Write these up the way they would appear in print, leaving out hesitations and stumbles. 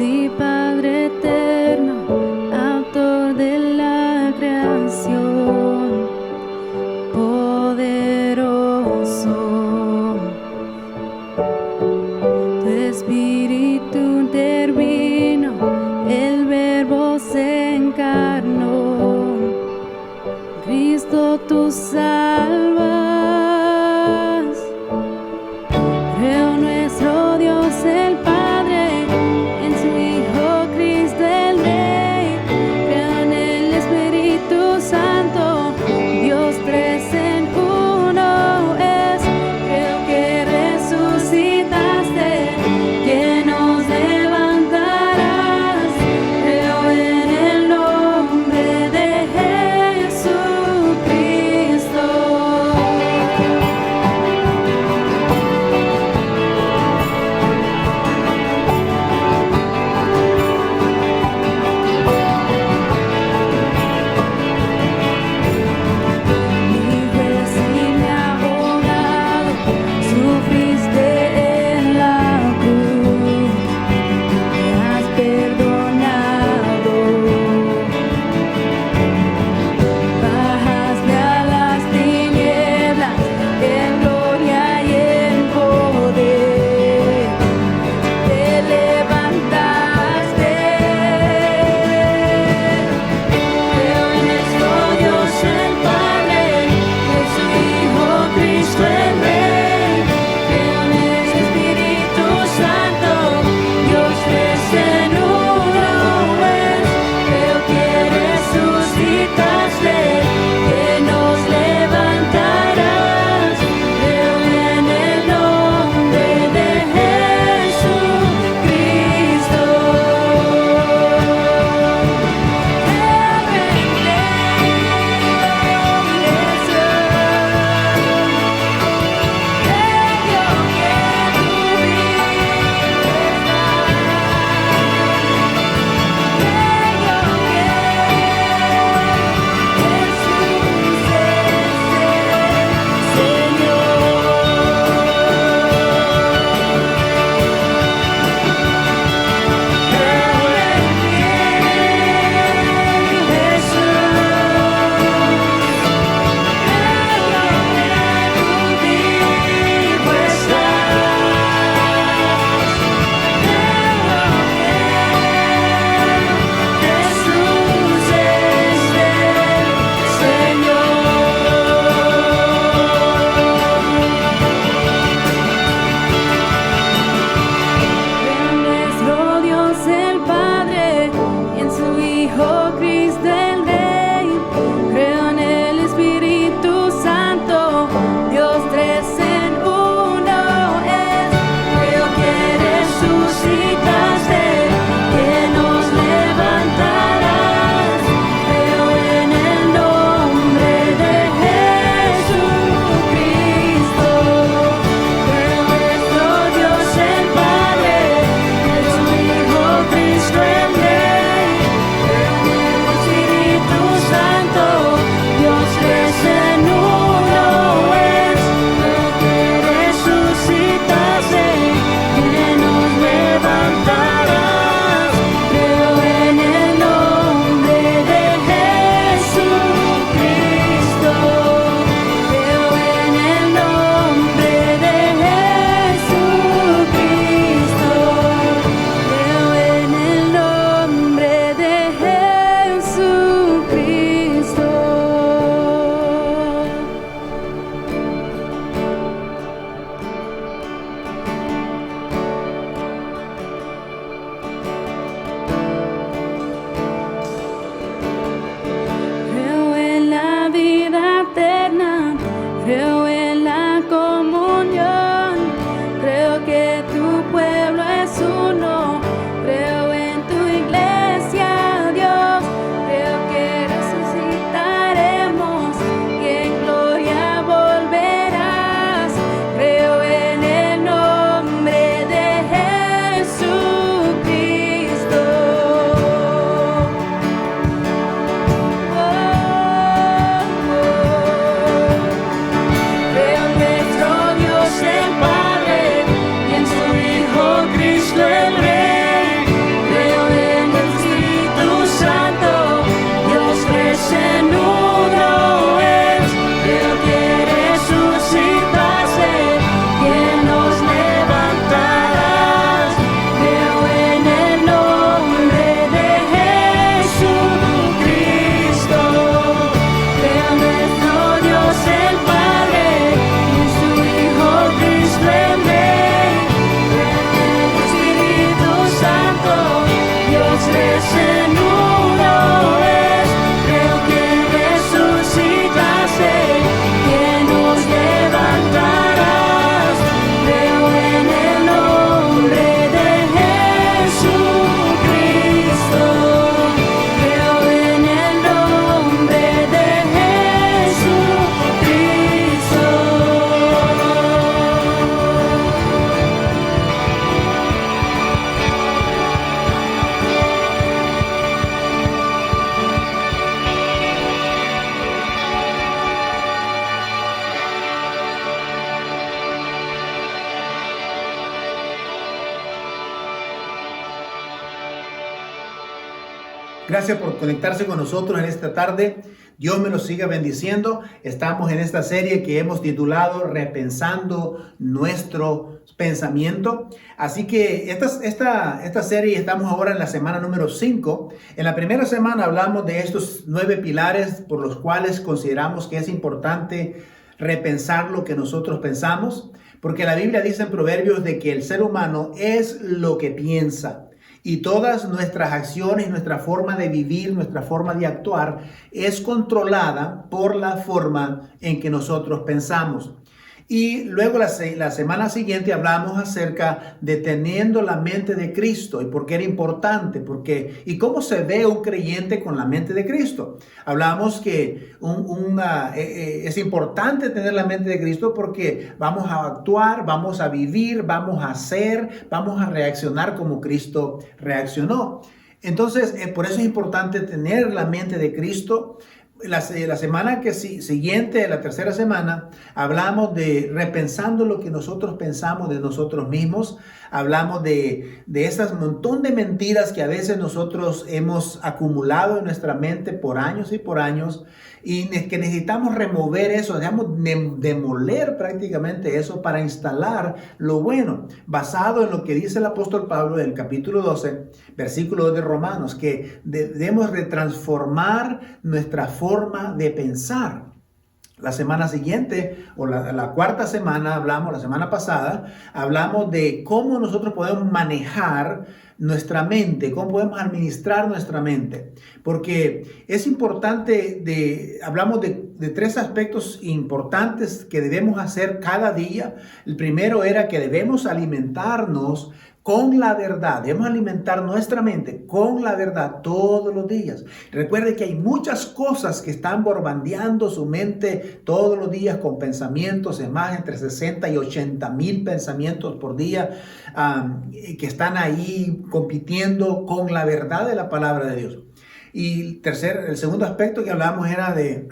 Sí, Padre eterno, autor de la creación, poderoso. Tu espíritu intervino, el Verbo se encarnó. Cristo, tú salvas. Creo nuestro Dios el Padre, en su Hijo Gracias por conectarse con nosotros en esta tarde. Dios me los siga bendiciendo. Estamos en esta serie que hemos titulado Repensando nuestro pensamiento. Así que esta serie estamos ahora en la semana número 5. En la primera semana hablamos de estos 9 pilares por los cuales consideramos que es importante repensar lo que nosotros pensamos. Porque la Biblia dice en Proverbios de que el ser humano es lo que piensa. Y todas nuestras acciones, nuestra forma de vivir, nuestra forma de actuar es controlada por la forma en que nosotros pensamos. Y luego la semana siguiente hablamos acerca de teniendo la mente de Cristo y por qué era importante, y cómo se ve un creyente con la mente de Cristo. Hablamos que es importante tener la mente de Cristo porque vamos a actuar, vamos a vivir, vamos a hacer, vamos a reaccionar como Cristo reaccionó. Entonces, por eso es importante tener la mente de Cristo. La semana siguiente, la tercera semana, hablamos de repensando lo que nosotros pensamos de nosotros mismos. Hablamos de esas montón de mentiras que a veces nosotros hemos acumulado en nuestra mente por años y por años y que necesitamos remover eso, demoler prácticamente eso para instalar lo bueno, basado en lo que dice el apóstol Pablo en el capítulo 12, versículo 2 de Romanos, que debemos transformar nuestra forma de pensar. La semana siguiente, o la cuarta semana, la semana pasada, hablamos de cómo nosotros podemos manejar nuestra mente, cómo podemos administrar nuestra mente. Porque es importante, hablamos de 3 aspectos importantes que debemos hacer cada día. El primero era que debemos alimentarnos con la verdad. Debemos alimentar nuestra mente con la verdad todos los días. Recuerde que hay muchas cosas que están bombardeando su mente todos los días con pensamientos, es más, entre 60 y 80 mil pensamientos por día que están ahí compitiendo con la verdad de la palabra de Dios. Y el segundo aspecto que hablamos era de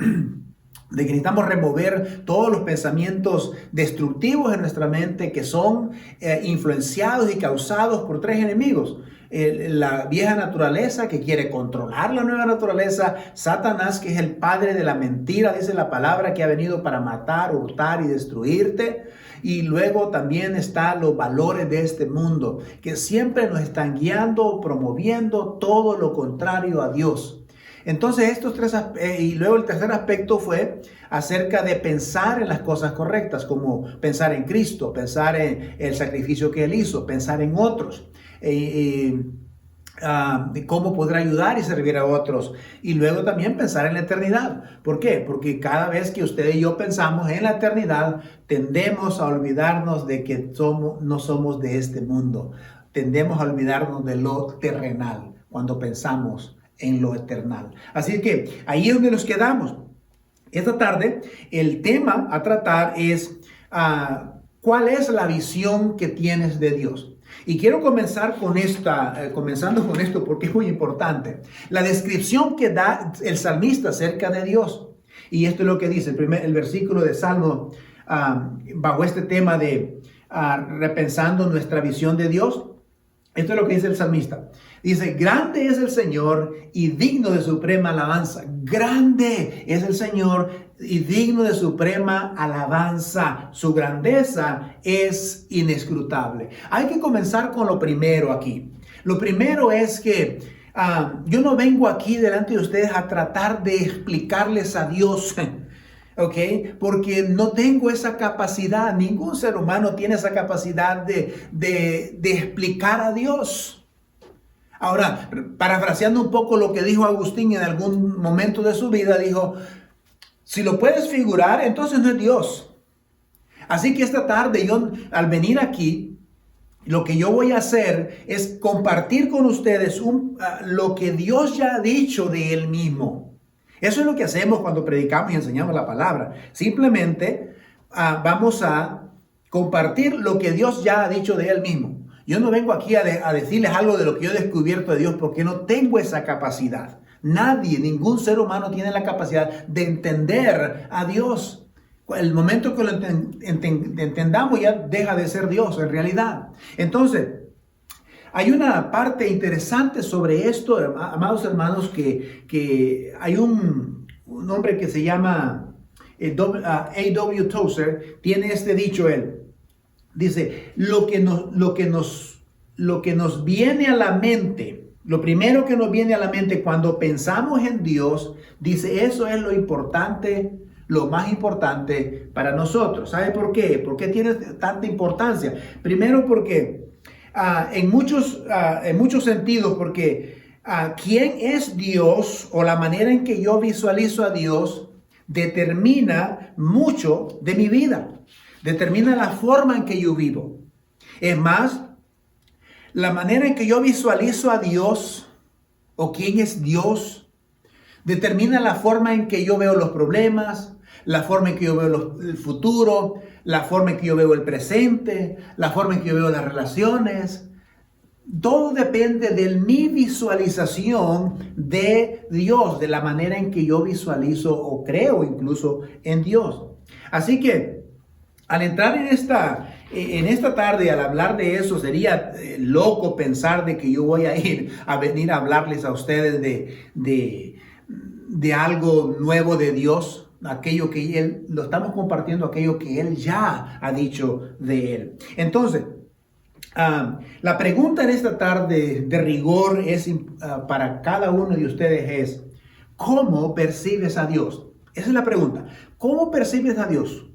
que necesitamos remover todos los pensamientos destructivos en nuestra mente que son influenciados y causados por 3 enemigos. La vieja naturaleza que quiere controlar la nueva naturaleza, Satanás, que es el padre de la mentira, dice la palabra, que ha venido para matar, hurtar y destruirte. Y luego también están los valores de este mundo, que siempre nos están guiando, promoviendo todo lo contrario a Dios. Entonces estos 3 y luego el tercer aspecto fue acerca de pensar en las cosas correctas, como pensar en Cristo, pensar en el sacrificio que Él hizo, pensar en otros, de cómo poder ayudar y servir a otros, y luego también pensar en la eternidad. ¿Por qué? Porque cada vez que usted y yo pensamos en la eternidad, tendemos a olvidarnos de que no somos de este mundo, tendemos a olvidarnos de lo terrenal cuando pensamos en lo eternal. Así que ahí es donde nos quedamos. Esta tarde el tema a tratar es ¿cuál es la visión que tienes de Dios? Y quiero comenzando con esto porque es muy importante. La descripción que da el salmista acerca de Dios. Y esto es lo que dice el versículo de Salmo bajo este tema de repensando nuestra visión de Dios. Esto es lo que dice el salmista. Dice, grande es el Señor y digno de suprema alabanza. Grande es el Señor y digno de suprema alabanza. Su grandeza es inescrutable. Hay que comenzar con lo primero aquí. Lo primero es que yo no vengo aquí delante de ustedes a tratar de explicarles a Dios. ¿Ok? Porque no tengo esa capacidad. Ningún ser humano tiene esa capacidad de explicar a Dios. Ahora, parafraseando un poco lo que dijo Agustín en algún momento de su vida, dijo, si lo puedes figurar, entonces no es Dios. Así que esta tarde yo, al venir aquí, lo que yo voy a hacer es compartir con ustedes lo que Dios ya ha dicho de Él mismo. Eso es lo que hacemos cuando predicamos y enseñamos la palabra. Simplemente vamos a compartir lo que Dios ya ha dicho de Él mismo. Yo no vengo aquí a decirles algo de lo que yo he descubierto de Dios porque no tengo esa capacidad. Nadie, ningún ser humano tiene la capacidad de entender a Dios. El momento que lo entendamos ya deja de ser Dios en realidad. Entonces, Hay una parte interesante sobre esto, amados hermanos, que hay un hombre que se llama A.W. Tozer, tiene este dicho él. Dice, lo que nos viene a la mente, lo primero que nos viene a la mente cuando pensamos en Dios, dice, eso es lo importante, lo más importante para nosotros. ¿Sabe por qué? ¿Por qué tiene tanta importancia? Primero porque en muchos sentidos, porque quién es Dios o la manera en que yo visualizo a Dios determina mucho de mi vida, determina la forma en que yo vivo. Es más, la manera en que yo visualizo a Dios o quién es Dios determina la forma en que yo veo los problemas, la forma en que yo veo el futuro, la forma en que yo veo el presente, la forma en que yo veo las relaciones. Todo depende de mi visualización de Dios, de la manera en que yo visualizo o creo incluso en Dios. Así que al entrar en esta tarde, al hablar de eso, sería loco pensar de que yo voy a venir a hablarles a ustedes de algo nuevo de Dios. Aquello que Él, lo estamos compartiendo, aquello que Él ya ha dicho de Él. Entonces, la pregunta en esta tarde de rigor es para cada uno de ustedes es, ¿cómo percibes a Dios? Esa es la pregunta. ¿Cómo percibes a Dios?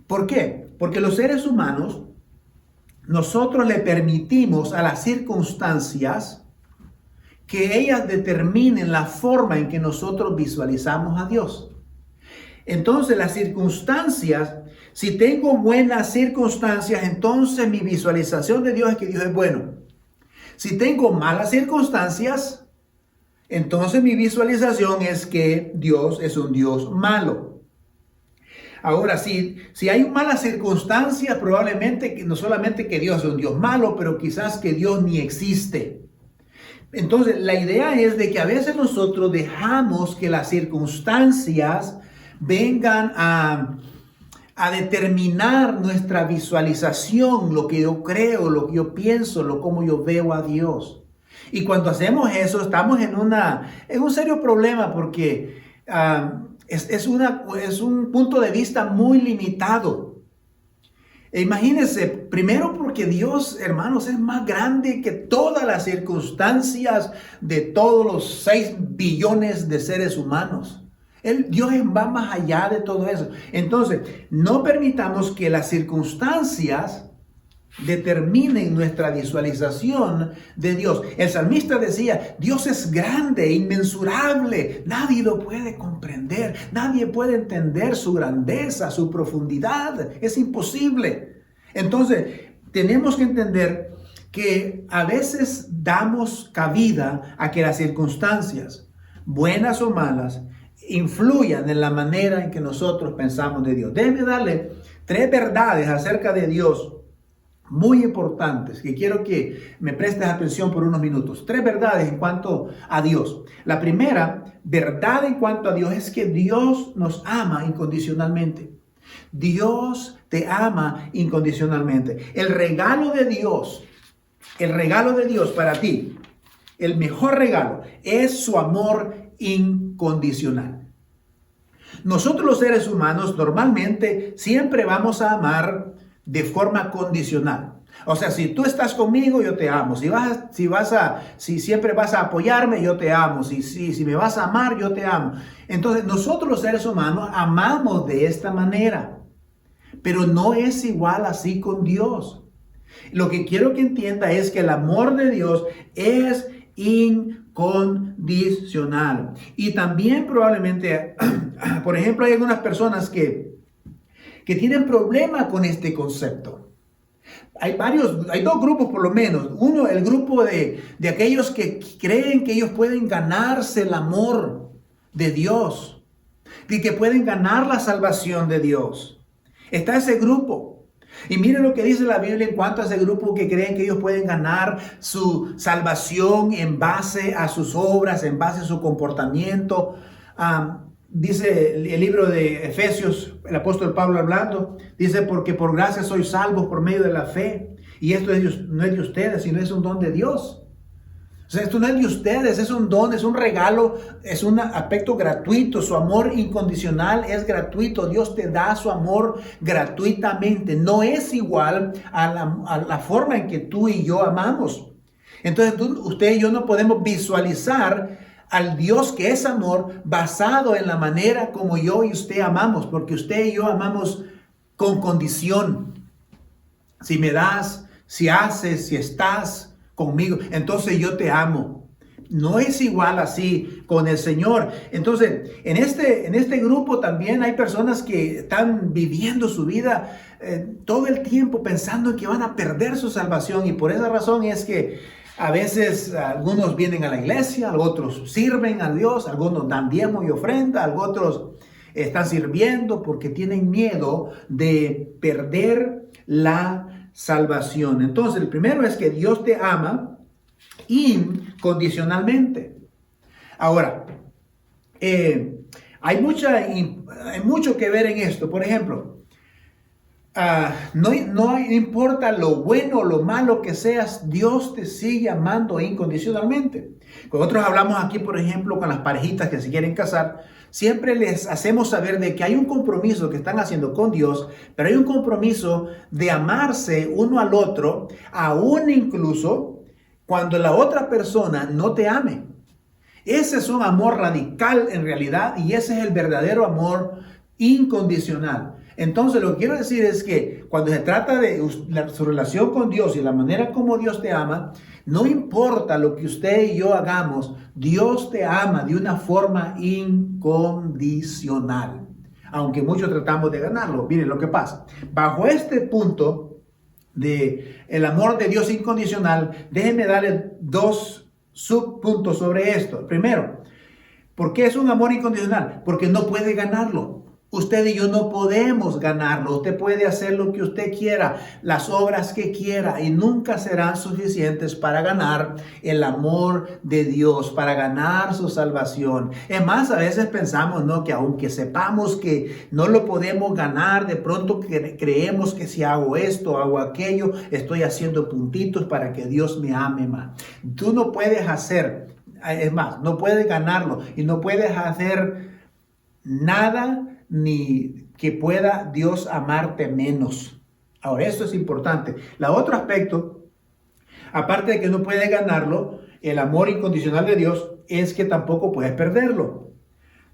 ¿Por qué? Porque los seres humanos, nosotros le permitimos a las circunstancias que ellas determinen la forma en que nosotros visualizamos a Dios. Entonces, las circunstancias, si tengo buenas circunstancias, entonces mi visualización de Dios es que Dios es bueno. Si tengo malas circunstancias, entonces mi visualización es que Dios es un Dios malo. Ahora, si hay malas circunstancias, probablemente que no solamente que Dios es un Dios malo, pero quizás que Dios ni existe. Entonces, la idea es de que a veces nosotros dejamos que las circunstancias vengan a determinar nuestra visualización, lo que yo creo, lo que yo pienso, cómo yo veo a Dios. Y cuando hacemos eso, estamos en un serio problema porque es un punto de vista muy limitado. Imagínense, primero porque Dios, hermanos, es más grande que todas las circunstancias de todos los 6 billones de seres humanos. Dios va más allá de todo eso. Entonces, no permitamos que las circunstancias determinen nuestra visualización de Dios. El salmista decía, Dios es grande, inmensurable, nadie lo puede comprender, nadie puede entender su grandeza, su profundidad, es imposible. Entonces, tenemos que entender que a veces damos cabida a que las circunstancias, buenas o malas, influyan en la manera en que nosotros pensamos de Dios. Déjenme darle 3 verdades acerca de Dios muy importantes que quiero que me prestes atención por unos minutos. 3 verdades en cuanto a Dios. La primera verdad en cuanto a Dios es que Dios nos ama incondicionalmente. Dios te ama incondicionalmente. El regalo de Dios para ti, el mejor regalo es su amor incondicional. Nosotros los seres humanos normalmente siempre vamos a amar de forma condicional. O sea, si tú estás conmigo, yo te amo. Si siempre vas a apoyarme, yo te amo. Si me vas a amar, yo te amo. Entonces, nosotros los seres humanos amamos de esta manera. Pero no es igual así con Dios. Lo que quiero que entienda es que el amor de Dios es incondicional. Y también probablemente, por ejemplo, hay algunas personas que tienen problemas con este concepto. Hay 2 grupos por lo menos. Uno, el grupo de aquellos que creen que ellos pueden ganarse el amor de Dios, y que pueden ganar la salvación de Dios. Está ese grupo. Y miren lo que dice la Biblia en cuanto a ese grupo que creen que ellos pueden ganar su salvación en base a sus obras, en base a su comportamiento. Dice el libro de Efesios, el apóstol Pablo hablando, dice, porque por gracia sois salvos por medio de la fe. Y esto no es de ustedes, sino es un don de Dios. O sea, esto no es de ustedes, es un don, es un regalo, es un aspecto gratuito. Su amor incondicional es gratuito. Dios te da su amor gratuitamente. No es igual a la forma en que tú y yo amamos. Entonces usted y yo no podemos visualizar al Dios que es amor basado en la manera como yo y usted amamos, porque usted y yo amamos con condición. Si me das, si haces, si estás conmigo, entonces yo te amo. No es igual así con el Señor. Entonces, en este grupo también hay personas que están viviendo su vida todo el tiempo pensando en que van a perder su salvación, y por esa razón es que a veces algunos vienen a la iglesia, otros sirven a Dios, algunos dan diezmo y ofrenda, otros están sirviendo porque tienen miedo de perder la salvación. Entonces, el primero es que Dios te ama incondicionalmente. Ahora, hay mucho que ver en esto. Por ejemplo, no importa lo bueno o lo malo que seas, Dios te sigue amando incondicionalmente. Nosotros hablamos aquí, por ejemplo, con las parejitas que se quieren casar, siempre les hacemos saber de que hay un compromiso que están haciendo con Dios, pero hay un compromiso de amarse uno al otro, aún incluso cuando la otra persona no te ame. Ese es un amor radical en realidad, y ese es el verdadero amor incondicional. Entonces, lo que quiero decir es que cuando se trata de su relación con Dios y la manera como Dios te ama, no importa lo que usted y yo hagamos, Dios te ama de una forma incondicional. Aunque muchos tratamos de ganarlo. Miren lo que pasa. Bajo este punto de el amor de Dios incondicional, déjenme darle dos subpuntos sobre esto. Primero, ¿por qué es un amor incondicional? Porque no puede ganarlo. Usted y yo no podemos ganarlo. Usted puede hacer lo que usted quiera, las obras que quiera, y nunca serán suficientes para ganar el amor de Dios, para ganar su salvación. Es más, a veces pensamos, ¿no?, que aunque sepamos que no lo podemos ganar, de pronto creemos que si hago esto, hago aquello, estoy haciendo puntitos para que Dios me ame más. Tú no puedes hacer, es más, no puedes ganarlo, y no puedes hacer nada ni que pueda Dios amarte menos. Ahora, esto es importante. El otro aspecto, aparte de que no puedes ganarlo, el amor incondicional de Dios, es que tampoco puedes perderlo.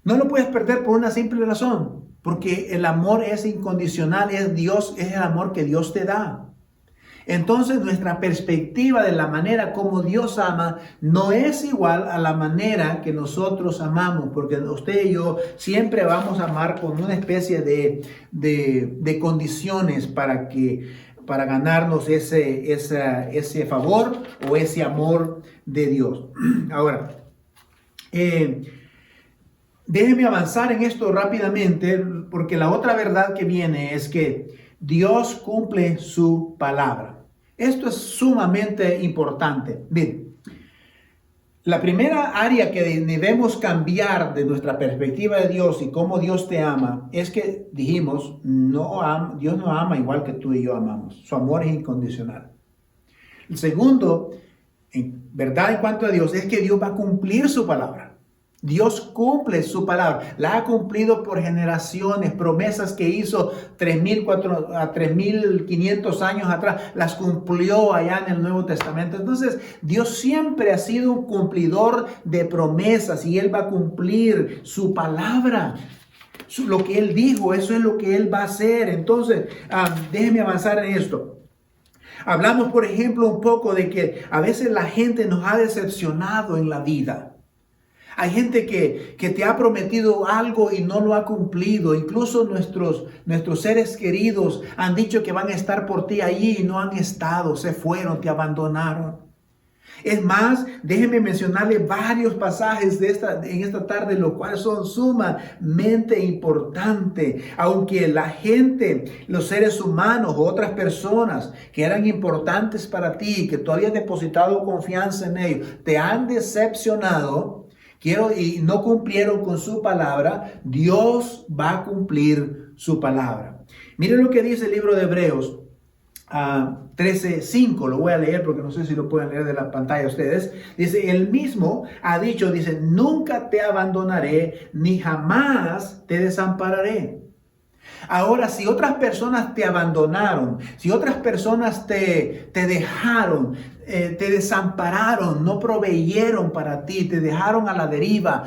No lo puedes perder por una simple razón, porque el amor es incondicional, es Dios, es el amor que Dios te da. Entonces, nuestra perspectiva de la manera como Dios ama no es igual a la manera que nosotros amamos, porque usted y yo siempre vamos a amar con una especie de condiciones para ganarnos ese favor o ese amor de Dios. Ahora, déjeme avanzar en esto rápidamente, porque la otra verdad que viene es que Dios cumple su palabra. Esto es sumamente importante. Bien, la primera área que debemos cambiar de nuestra perspectiva de Dios y cómo Dios te ama es que dijimos, Dios no ama igual que tú y yo amamos. Su amor es incondicional. El segundo, en verdad en cuanto a Dios, es que Dios va a cumplir su palabra. Dios cumple su palabra, la ha cumplido por generaciones, promesas que hizo 3.500 años atrás, las cumplió allá en el Nuevo Testamento. Entonces, Dios siempre ha sido un cumplidor de promesas y Él va a cumplir su palabra. Lo que Él dijo, eso es lo que Él va a hacer. Entonces, déjenme avanzar en esto. Hablamos, por ejemplo, un poco de que a veces la gente nos ha decepcionado en la vida. Hay gente que te ha prometido algo y no lo ha cumplido. Incluso nuestros seres queridos han dicho que van a estar por ti allí y no han estado, se fueron, te abandonaron. Es más, déjenme mencionarle varios pasajes en esta tarde, los cuales son sumamente importantes. Aunque la gente, los seres humanos o otras personas que eran importantes para ti, que tú habías depositado confianza en ellos, te han decepcionado y no cumplieron con su palabra, Dios va a cumplir su palabra. Miren lo que dice el libro de Hebreos, 13:5, lo voy a leer porque no sé si lo pueden leer de la pantalla ustedes. Dice, él mismo ha dicho, dice, nunca te abandonaré, ni jamás te desampararé. Ahora, si otras personas te abandonaron, si otras personas te dejaron, te desampararon, no proveyeron para ti, te dejaron a la deriva,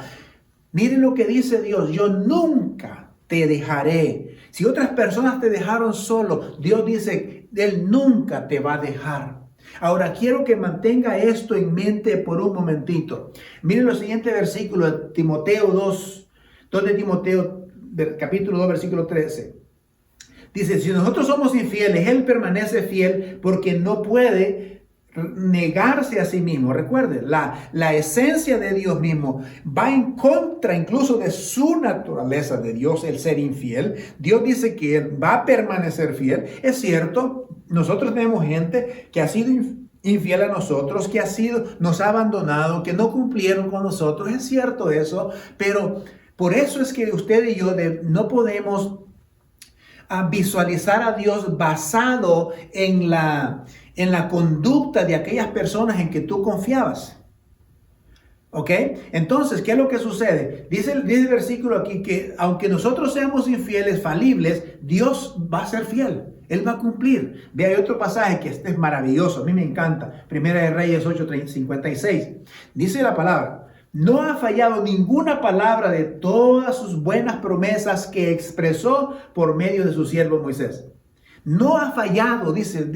miren lo que dice Dios, yo nunca te dejaré. Si otras personas te dejaron solo, Dios dice, Él nunca te va a dejar. Ahora, quiero que mantenga esto en mente por un momentito. Miren los siguientes versículos, Timoteo 2 de Timoteo, capítulo 2, versículo 13. Dice, si nosotros somos infieles, Él permanece fiel porque no puede negarse a sí mismo. Recuerden, la esencia de Dios mismo va en contra incluso de su naturaleza de Dios, el ser infiel. Dios dice que Él va a permanecer fiel. Es cierto, nosotros tenemos gente que ha sido infiel a nosotros, que nos ha abandonado, que no cumplieron con nosotros. Es cierto eso, pero por eso es que usted y yo no podemos visualizar a Dios basado en la conducta de aquellas personas en que tú confiabas. ¿Ok? Entonces, ¿qué es lo que sucede? Dice el versículo aquí que aunque nosotros seamos infieles, falibles, Dios va a ser fiel. Él va a cumplir. Ve, hay otro pasaje que este es maravilloso. A mí me encanta. Primera de Reyes 8:56. Dice la palabra. No ha fallado ninguna palabra de todas sus buenas promesas que expresó por medio de su siervo Moisés. No ha fallado, dice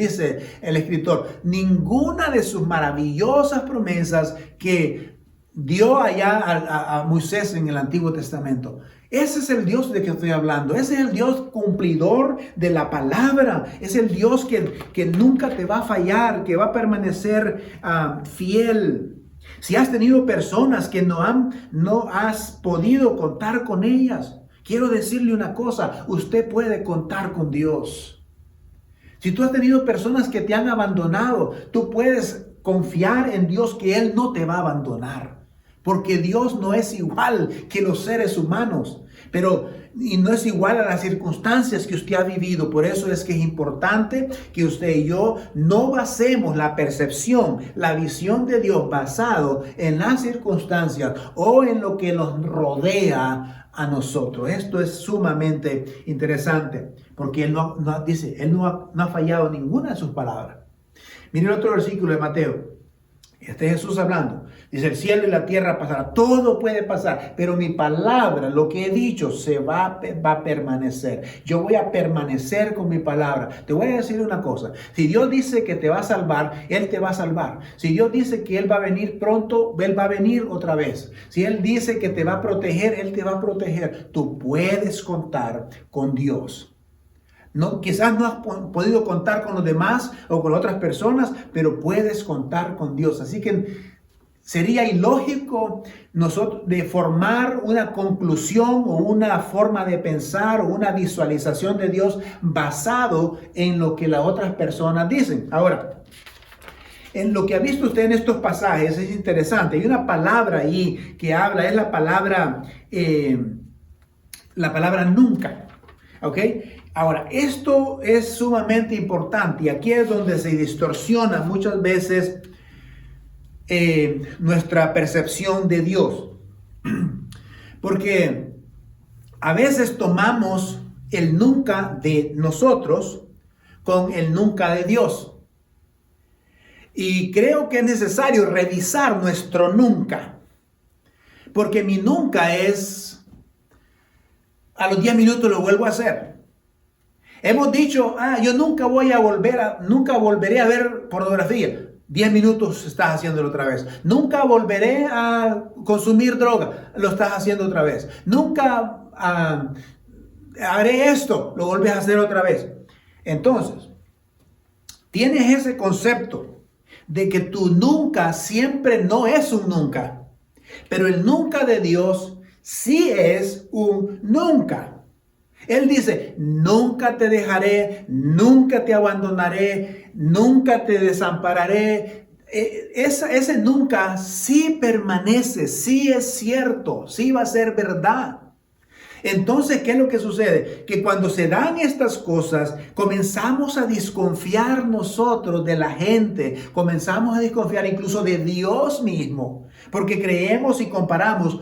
el escritor, ninguna de sus maravillosas promesas que dio allá a Moisés en el Antiguo Testamento. Ese es el Dios de que estoy hablando. Ese es el Dios cumplidor de la palabra. Es el Dios que nunca te va a fallar, que va a permanecer fiel. Si has tenido personas que no has podido contar con ellas, quiero decirle una cosa, usted puede contar con Dios. Si tú has tenido personas que te han abandonado, tú puedes confiar en Dios que Él no te va a abandonar. Porque Dios no es igual que los seres humanos, y no es igual a las circunstancias que usted ha vivido. Por eso es que es importante que usted y yo no basemos la percepción, la visión de Dios basado en las circunstancias o en lo que nos rodea a nosotros. Esto es sumamente interesante porque Él no ha fallado ninguna de sus palabras. Miren otro versículo de Mateo. Este es Jesús hablando. Dice, el cielo y la tierra pasará, todo puede pasar, pero mi palabra, lo que he dicho, va a permanecer. Yo voy a permanecer con mi palabra. Te voy a decir una cosa. Si Dios dice que te va a salvar, Él te va a salvar. Si Dios dice que Él va a venir pronto, Él va a venir otra vez. Si Él dice que te va a proteger, Él te va a proteger. Tú puedes contar con Dios. No, quizás no has podido contar con los demás o con otras personas, pero puedes contar con Dios. Así que sería ilógico nosotros de formar una conclusión o una forma de pensar o una visualización de Dios basado en lo que las otras personas dicen. Ahora, en lo que ha visto usted en estos pasajes es interesante. Hay una palabra ahí que habla, es la palabra nunca. ¿Ok? Ahora, esto es sumamente importante y aquí es donde se distorsiona muchas veces nuestra percepción de Dios. Porque a veces tomamos el nunca de nosotros con el nunca de Dios. Y creo que es necesario revisar nuestro nunca. Porque mi nunca es, a los 10 minutos lo vuelvo a hacer. Hemos dicho, yo nunca volveré a ver pornografía. 10 minutos estás haciéndolo otra vez. Nunca volveré a consumir droga. Lo estás haciendo otra vez. Nunca haré esto. Lo vuelves a hacer otra vez. Entonces, tienes ese concepto de que tu nunca siempre no es un nunca. Pero el nunca de Dios sí es un nunca. Él dice, nunca te dejaré, nunca te abandonaré, nunca te desampararé. Ese nunca sí permanece, sí es cierto, sí va a ser verdad. Entonces, ¿qué es lo que sucede? Que cuando se dan estas cosas, comenzamos a desconfiar nosotros de la gente, comenzamos a desconfiar incluso de Dios mismo, porque creemos y comparamos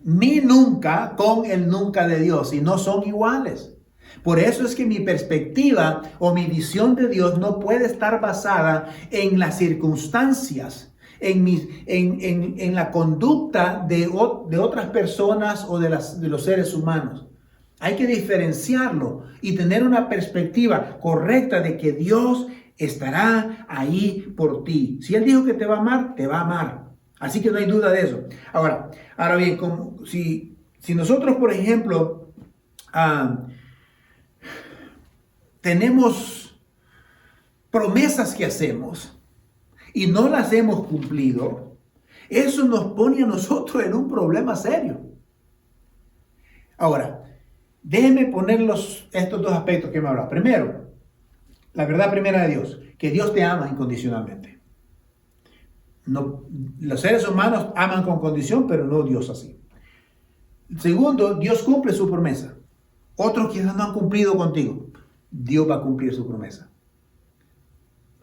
mi nunca con el nunca de Dios y no son iguales. Por eso es que mi perspectiva o mi visión de Dios no puede estar basada en las circunstancias, en la conducta de otras personas o de los seres humanos. Hay que diferenciarlo y tener una perspectiva correcta de que Dios estará ahí por ti. Si Él dijo que te va a amar, te va a amar. Así que no hay duda de eso. Ahora bien, si nosotros, por ejemplo, tenemos promesas que hacemos y no las hemos cumplido, eso nos pone a nosotros en un problema serio. Ahora, déjenme poner estos dos aspectos que me hablado. Primero, la verdad primera de Dios, que Dios te ama incondicionalmente. No, los seres humanos aman con condición, pero no Dios así. Segundo, Dios cumple su promesa. Otros quizás no han cumplido contigo. Dios va a cumplir su promesa.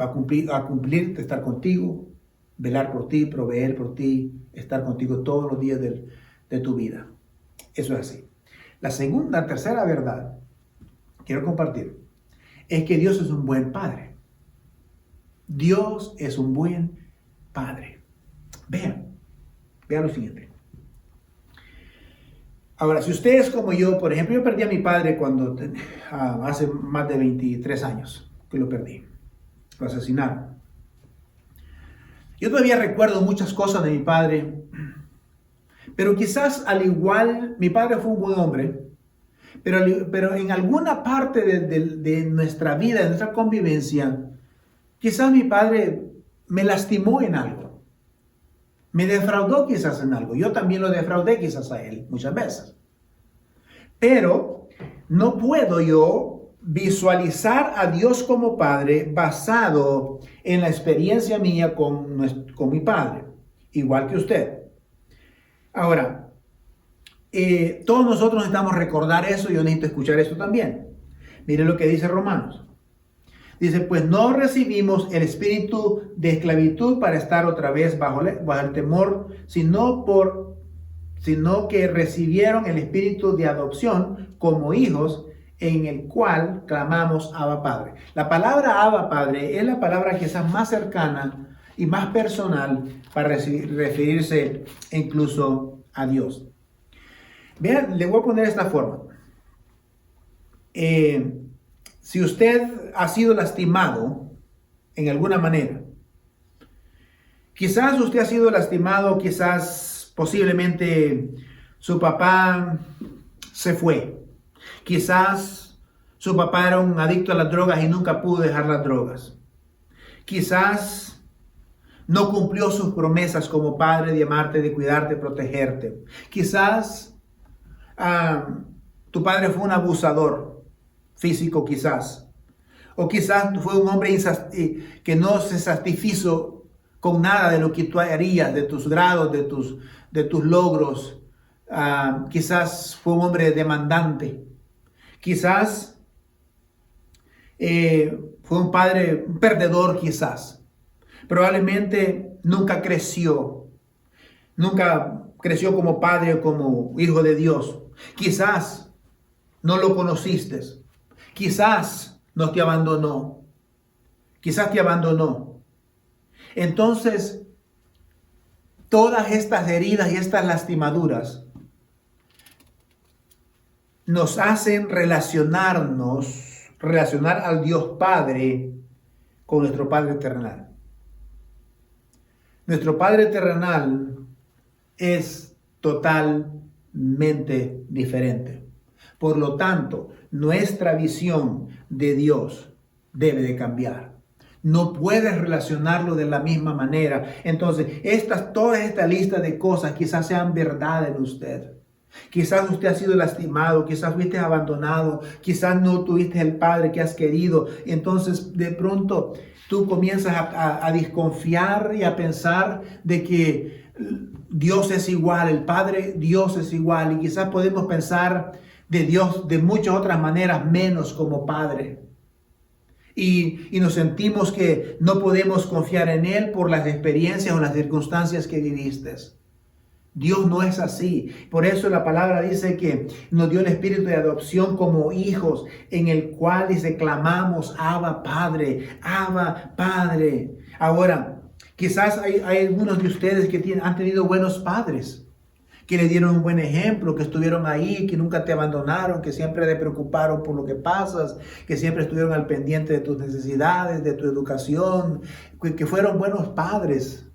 Va a cumplir de estar contigo, velar por ti, proveer por ti, estar contigo todos los días de tu vida. Eso es así. La tercera verdad, quiero compartir, es que Dios es un buen padre. Dios es un buen padre. Vean lo siguiente. Ahora, si ustedes como yo, por ejemplo, yo perdí a mi padre cuando hace más de 23 años que lo perdí. Lo asesinaron. Yo todavía recuerdo muchas cosas de mi padre, pero quizás al igual, mi padre fue un buen hombre, pero en alguna parte de nuestra vida, de nuestra convivencia, quizás mi padre me lastimó en algo. Me defraudó quizás en algo. Yo también lo defraudé quizás a él muchas veces. Pero no puedo yo visualizar a Dios como Padre basado en la experiencia mía con mi padre, igual que usted. Ahora, todos nosotros necesitamos recordar eso y yo necesito escuchar eso también. Mire lo que dice Romanos. Dice, pues no recibimos el espíritu de esclavitud para estar otra vez bajo el temor, sino que recibieron el espíritu de adopción como hijos, en el cual clamamos Abba Padre. La palabra Abba Padre es la palabra quizás más cercana y más personal para referirse incluso a Dios. Vean, le voy a poner esta forma. Si usted ha sido lastimado en alguna manera, quizás usted ha sido lastimado, quizás posiblemente su papá se fue. Quizás su papá era un adicto a las drogas y nunca pudo dejar las drogas. Quizás no cumplió sus promesas como padre de amarte, de cuidarte, de protegerte. Quizás tu padre fue un abusador físico, quizás. O quizás fue un hombre que no se satisfizo con nada de lo que tú harías, de tus grados, de tus logros. Quizás fue un hombre demandante. Quizás fue un padre perdedor, quizás. Probablemente nunca creció como padre o como hijo de Dios. Quizás no lo conociste. Quizás no te abandonó. Quizás te abandonó. Entonces, todas estas heridas y estas lastimaduras nos hacen relacionar al Dios Padre con nuestro Padre terrenal. Nuestro Padre terrenal es totalmente diferente. Por lo tanto, nuestra visión de Dios debe de cambiar. No puedes relacionarlo de la misma manera. Entonces, toda esta lista de cosas quizás sean verdad en usted. Quizás usted ha sido lastimado, quizás fuiste abandonado, quizás no tuviste el padre que has querido. Entonces, de pronto, tú comienzas a desconfiar y a pensar de que Dios es igual, el Padre Dios es igual. Y quizás podemos pensar de Dios de muchas otras maneras, menos como Padre. Y nos sentimos que no podemos confiar en Él por las experiencias o las circunstancias que viviste. Dios no es así. Por eso la palabra dice que nos dio el espíritu de adopción como hijos, en el cual dice, clamamos, Abba Padre, Abba Padre. Ahora, quizás hay algunos de ustedes que han tenido buenos padres, que le dieron un buen ejemplo, que estuvieron ahí, que nunca te abandonaron, que siempre te preocuparon por lo que pasas, que siempre estuvieron al pendiente de tus necesidades, de tu educación, que fueron buenos padres.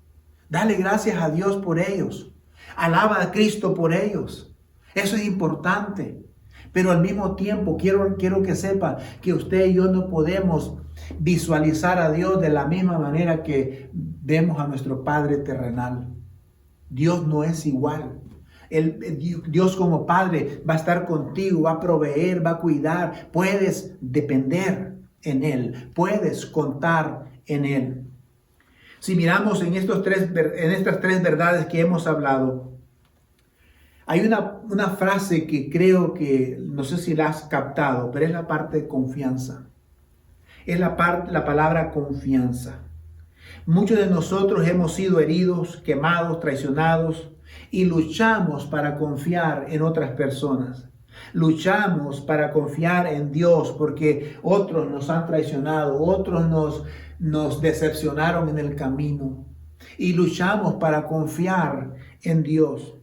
Dale gracias a Dios por ellos. Alaba a Cristo por ellos. Eso es importante. Pero al mismo tiempo quiero que sepa que usted y yo no podemos visualizar a Dios de la misma manera que vemos a nuestro Padre terrenal. Dios no es igual. Dios como Padre va a estar contigo, va a proveer, va a cuidar. Puedes depender en Él. Puedes contar en Él. Si miramos en estas tres verdades que hemos hablado, hay una frase que creo que, no sé si la has captado, pero es la parte de confianza. Es la palabra confianza. Muchos de nosotros hemos sido heridos, quemados, traicionados y luchamos para confiar en otras personas. Luchamos para confiar en Dios porque otros nos han traicionado, otros nos decepcionaron en el camino. Y luchamos para confiar en Dios.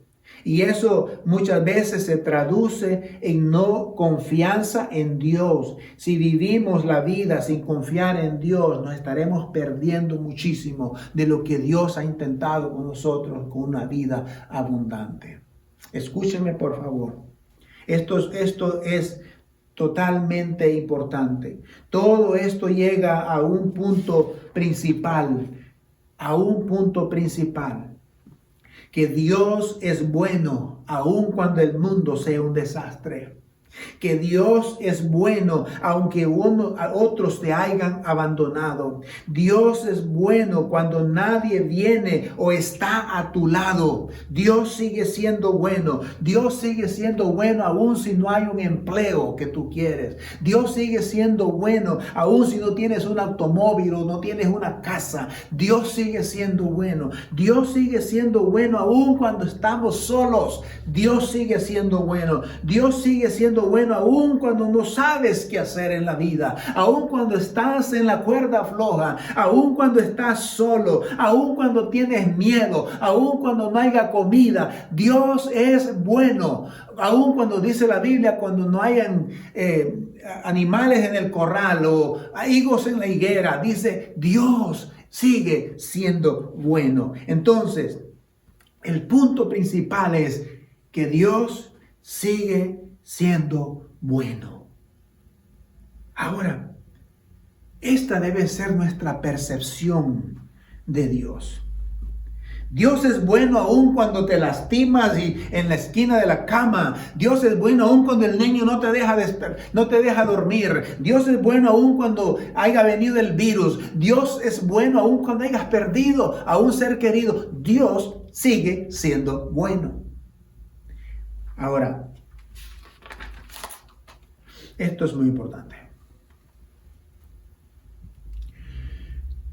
Y eso muchas veces se traduce en no confianza en Dios. Si vivimos la vida sin confiar en Dios, nos estaremos perdiendo muchísimo de lo que Dios ha intentado con nosotros, con una vida abundante. Escúchenme por favor. Esto es totalmente importante. Todo esto llega a un punto principal. Que Dios es bueno aun cuando el mundo sea un desastre. Que Dios es bueno aunque otros te hayan abandonado. Dios es bueno cuando nadie viene o está a tu lado. Dios sigue siendo bueno. Dios sigue siendo bueno aun si no hay un empleo que tú quieres. Dios sigue siendo bueno aun si no tienes un automóvil o no tienes una casa. Dios sigue siendo bueno. Dios sigue siendo bueno aun cuando estamos solos. Dios sigue siendo bueno. Dios sigue siendo bueno aún cuando no sabes qué hacer en la vida, aún cuando estás en la cuerda floja, aún cuando estás solo, aún cuando tienes miedo, aún cuando no haya comida. Dios es bueno, aún cuando dice la Biblia, cuando no hayan animales en el corral o higos en la higuera, dice Dios sigue siendo bueno. Entonces, el punto principal es que Dios sigue siendo bueno. Ahora, esta debe ser nuestra percepción de Dios. Dios es bueno aún cuando te lastimas y en la esquina de la cama. Dios es bueno aún cuando el niño no te deja dormir. Dios es bueno aún cuando haya venido el virus. Dios es bueno aún cuando hayas perdido a un ser querido. Dios sigue siendo bueno. Ahora, esto es muy importante.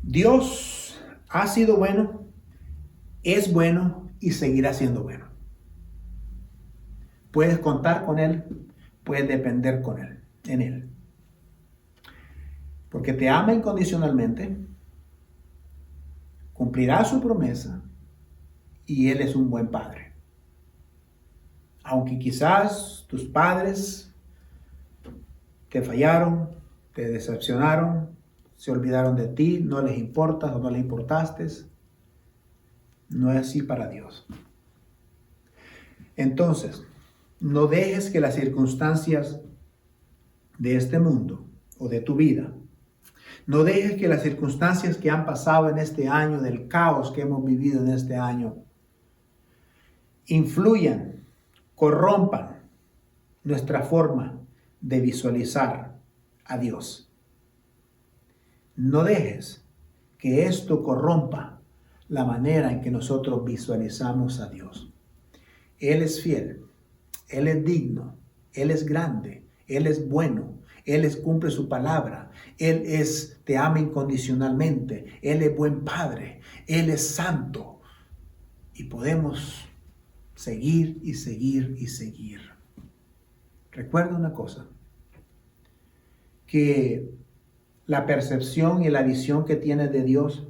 Dios ha sido bueno, es bueno y seguirá siendo bueno. Puedes contar con Él, puedes depender en Él. Porque te ama incondicionalmente, cumplirá su promesa y Él es un buen Padre. Aunque quizás tus padres te fallaron, te decepcionaron, se olvidaron de ti, no les importas o no les importaste. No es así para Dios. Entonces, no dejes que las circunstancias de este mundo o de tu vida, no dejes que las circunstancias que han pasado en este año, del caos que hemos vivido en este año, influyan, corrompan nuestra forma de visualizar a Dios. No dejes que esto corrompa la manera en que nosotros visualizamos a Dios. Él es fiel, Él es digno, Él es grande, Él es bueno, Él cumple su palabra, Él te ama incondicionalmente, Él es buen Padre, Él es santo. Y podemos seguir y seguir y seguir. Recuerda una cosa, que la percepción y la visión que tienes de Dios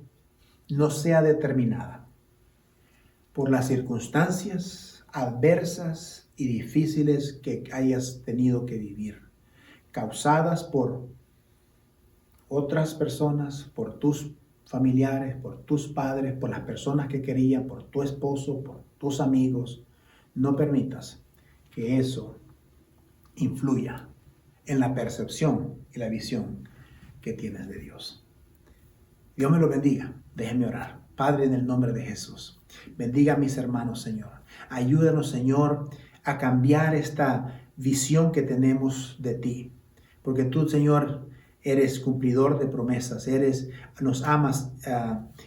no sea determinada por las circunstancias adversas y difíciles que hayas tenido que vivir, causadas por otras personas, por tus familiares, por tus padres, por las personas que querían, por tu esposo, por tus amigos. No permitas que eso influya en la percepción y la visión que tienes de Dios. Dios me lo bendiga. Déjenme orar. Padre, en el nombre de Jesús, bendiga a mis hermanos, Señor. Ayúdanos, Señor, a cambiar esta visión que tenemos de ti. Porque tú, Señor, eres cumplidor de promesas. Nos amas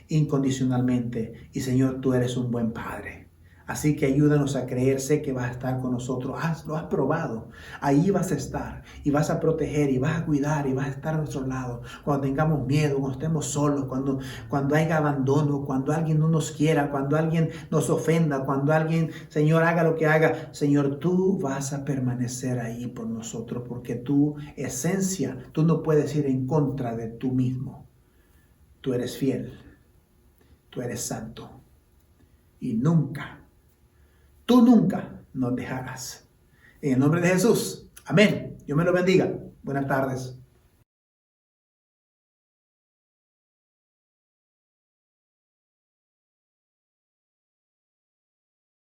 incondicionalmente. Y, Señor, tú eres un buen Padre. Así que ayúdanos a creer, sé que vas a estar con nosotros, lo has probado, ahí vas a estar y vas a proteger y vas a cuidar y vas a estar a nuestro lado cuando tengamos miedo, cuando estemos solos, cuando haya abandono, cuando alguien no nos quiera, cuando alguien nos ofenda, cuando alguien, Señor, haga lo que haga. Señor, tú vas a permanecer ahí por nosotros porque tu esencia, tú no puedes ir en contra de tú mismo. Tú eres fiel, tú eres santo y tú nunca nos dejarás. En el nombre de Jesús. Amén. Dios me lo bendiga. Buenas tardes.